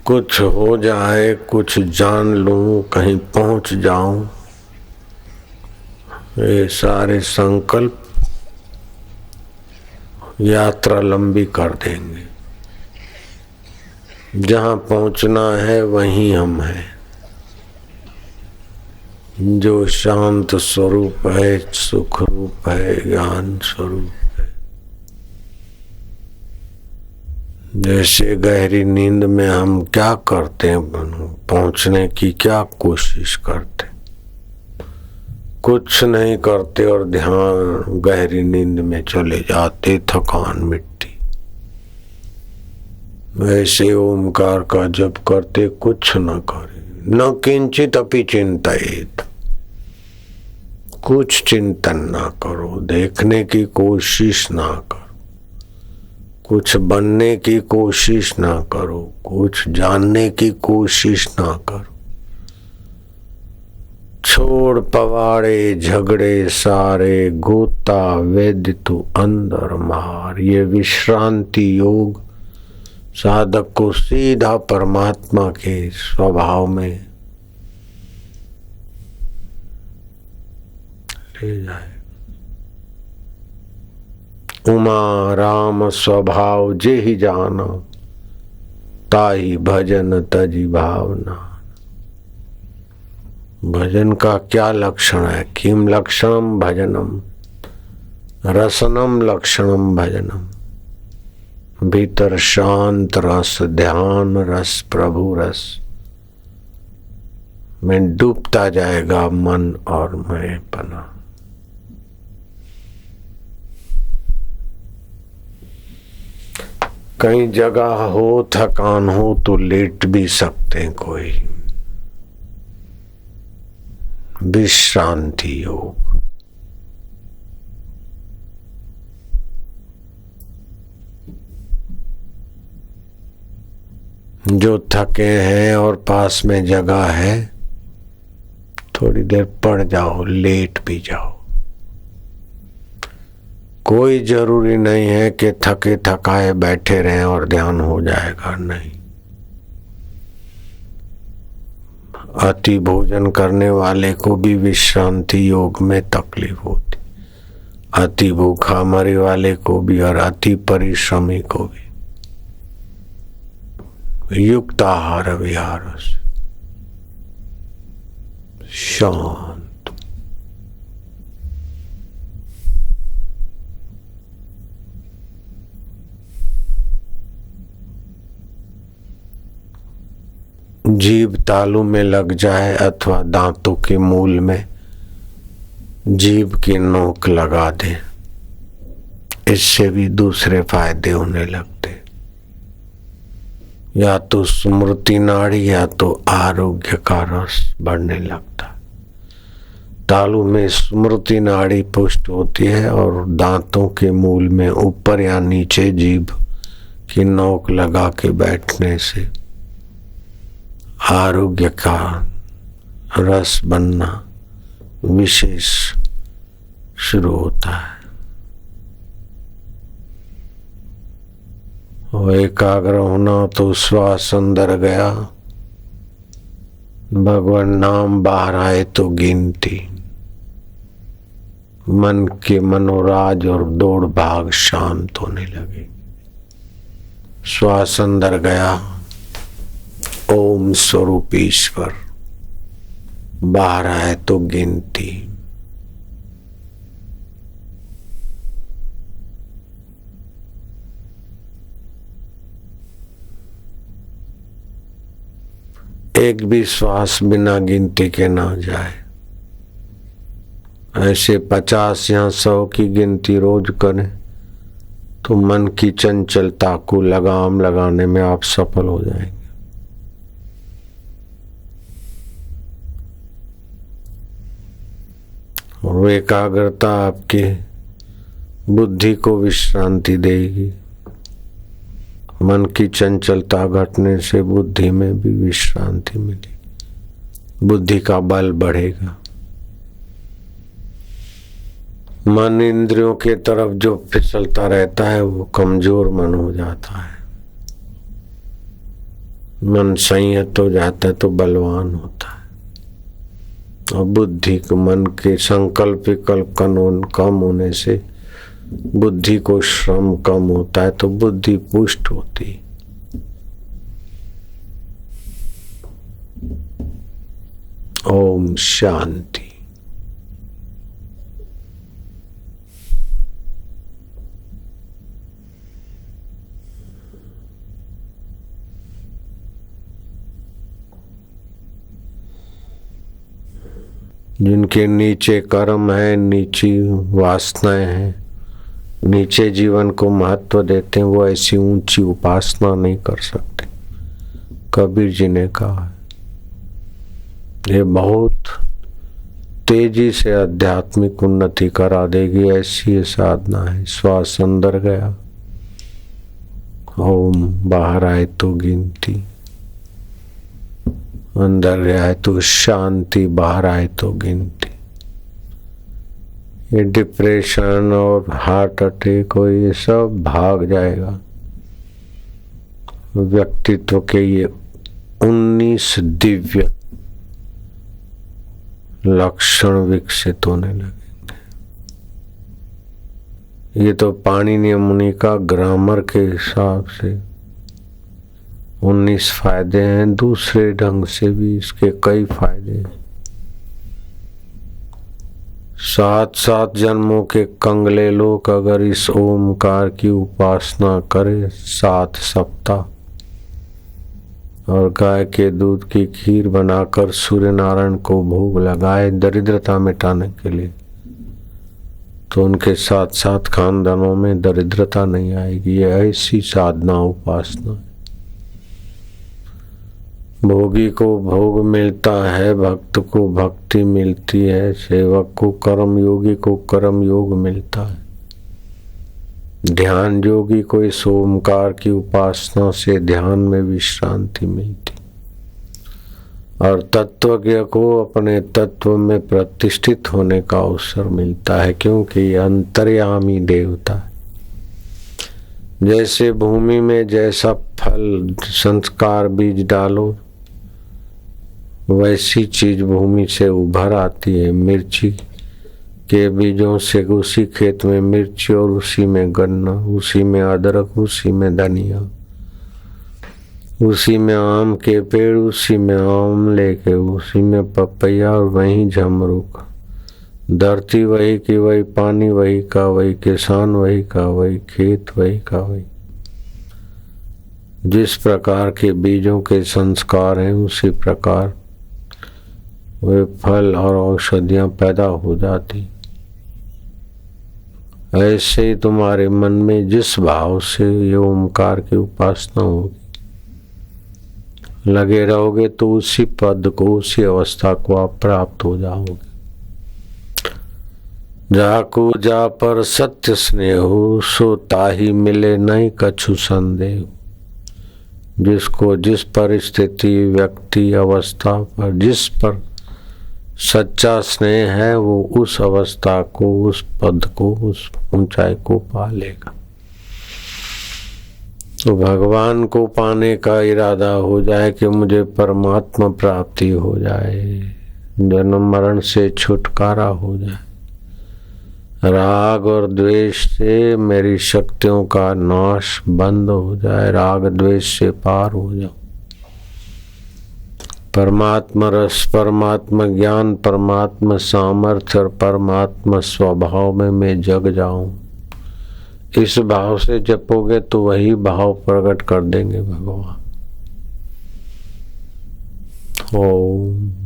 कुछ हो जाए, कुछ जान लूं, कहीं पहुंच जाऊं, ये सारे संकल्प यात्रा लंबी कर देंगे। जहां पहुंचना है वहीं हम हैं। जो शांत स्वरूप है, सुख रूप है, ज्ञान स्वरूप है। जैसे गहरी नींद में हम क्या करते हैं, पहुंचने की क्या कोशिश करते, कुछ नहीं करते और ध्यान गहरी नींद में चले जाते, थकान मिटती। वैसे ओमकार का जप करते कुछ न करे, न किंचित अपि चिंतयेत, कुछ चिंतन ना करो, देखने की कोशिश ना करो, कुछ बनने की कोशिश ना करो, कुछ जानने की कोशिश ना करो। छोड़ पवाड़े झगड़े सारे, गोता वेद तू अंदर मार। ये विश्रांति योग साधक को सीधा परमात्मा के स्वभाव में ले जाए। उमा राम स्वभाव जे ही जाना, ताई भजन तजी भावना। भजन का क्या लक्षण है? किम लक्षणम भजनम, रसनम लक्षणम भजनम। भीतर शांत रस, ध्यान रस, प्रभु रस में डूबता जाएगा मन और मैंपना। कहीं जगह हो, थकान हो तो लेट भी सकते हैं कोई। विश्रांति योग। जो थके हैं और पास में जगह है, थोड़ी देर पड़ जाओ, लेट भी जाओ। कोई जरूरी नहीं है कि थके थकाए बैठे रहें और ध्यान हो जाएगा, नहीं। अति भोजन करने वाले को भी विश्रांति योग में तकलीफ होती, अति भूखा मरे वाले को भी और अति परिश्रमी को भी। युक्त आहार विहार शांत। जीभ तालू में लग जाए अथवा दांतों के मूल में जीभ की नोक लगा दे, इससे भी दूसरे फायदे होने लगते। या तो स्मृति नाड़ी या तो आरोग्य का रस बढ़ने लगता। तालू में स्मृति नाड़ी पुष्ट होती है और दांतों के मूल में ऊपर या नीचे जीभ की नोक लगा के बैठने से आरोग्य का रस बनना विशेष शुरू होता है। और एकाग्र होना तो श्वास अंदर गया, भगवान नाम बाहर आए तो गिनती। मन के मनोराज और दौड़ भाग शांत होने लगे। श्वास अंदर गया, ओम स्वरूप ईश्वर, बाहर आए तो गिनती। एक भी श्वास बिना गिनती के ना जाए। ऐसे 50 या 100 की गिनती रोज करें तो मन की चंचलता को लगाम लगाने में आप सफल हो जाएंगे। और एकाग्रता आपकी बुद्धि को विश्रांति देगी। मन की चंचलता घटने से बुद्धि में भी विश्रांति मिलेगी, बुद्धि का बल बढ़ेगा। मन इंद्रियों के तरफ जो फिसलता रहता है वो कमजोर मन हो जाता है। मन संयत हो जाता है तो बलवान होता है, और बुद्धि को, मन के संकल्प विकल्प कम होने से बुद्धि को श्रम कम होता है तो बुद्धि पुष्ट होती है। ओम शांति। जिनके नीचे कर्म है, नीची वासनाएं हैं, नीचे जीवन को महत्व देते हैं, वो ऐसी ऊंची उपासना नहीं कर सकते। कबीर जी ने कहा ये बहुत तेजी से आध्यात्मिक उन्नति करा देगी, ऐसी साधना है। श्वास अंदर गया, ओम बाहर आए तो गिनती, अंदर गया है तो शांति, बाहर आए तो गिनती। ये डिप्रेशन और हार्ट अटैक हो, ये सब भाग जाएगा। व्यक्तित्व के ये 19 दिव्य लक्षण विकसित होने लगेंगे। ये तो पाणिनि मुनि का ग्रामर के हिसाब से 19 फायदे हैं, दूसरे ढंग से भी इसके कई फायदे हैं। 7 जन्मों के कंगले लोग अगर इस ओमकार की उपासना करें 7 सप्ताह, और गाय के दूध की खीर बनाकर सूर्य नारायण को भोग लगाए दरिद्रता मिटाने के लिए, तो उनके साथ खानदानों में दरिद्रता नहीं आएगी। ये ऐसी साधना उपासना है। भोगी को भोग मिलता है, भक्त को भक्ति मिलती है, सेवक को कर्म योगी को कर्म योग मिलता है। ध्यान योगी को इस ओमकार की उपासना से ध्यान में विश्रांति मिलती, और तत्वज्ञ को अपने तत्व में प्रतिष्ठित होने का अवसर मिलता है, क्योंकि ये अंतर्यामी देवता है। जैसे भूमि में जैसा फल संस्कार बीज डालो, वैसी चीज भूमि से उभर आती है। मिर्ची के बीजों से उसी खेत में मिर्ची, और उसी में गन्ना, उसी में अदरक, उसी में धनिया, उसी में आम के पेड़, उसी में आमले के, उसी में पपैया, और वहीं झमरूक। धरती वही की वही, पानी वही का वही, किसान वही का वही, खेत वही का वही। जिस प्रकार के बीजों के संस्कार हैं उसी प्रकार वे फल और औषधियां पैदा हो जाती। ऐसे ही तुम्हारे मन में जिस भाव से ये ओमकार की उपासना होगी, लगे रहोगे तो उसी पद को, उसी अवस्था को आप प्राप्त हो जाओगे। जाको जा पर सत्य स्नेह हो, सो ताही मिले नहीं कछु संदेह। जिसको जिस परिस्थिति, व्यक्ति, अवस्था पर जिस पर सच्चा स्नेह है, वो उस अवस्था को, उस पद को, उस ऊंचाई को पा लेगा। तो भगवान को पाने का इरादा हो जाए कि मुझे परमात्मा प्राप्ति हो जाए, जन्म मरण से छुटकारा हो जाए, राग और द्वेष से मेरी शक्तियों का नाश बंद हो जाए, राग द्वेष से पार हो जाओ, परमात्मा रस, परमात्मा ज्ञान, परमात्मा सामर्थ्य और परमात्मा स्वभाव में मैं जग जाऊं। इस भाव से जपोगे तो वही भाव प्रकट कर देंगे भगवान। ओम।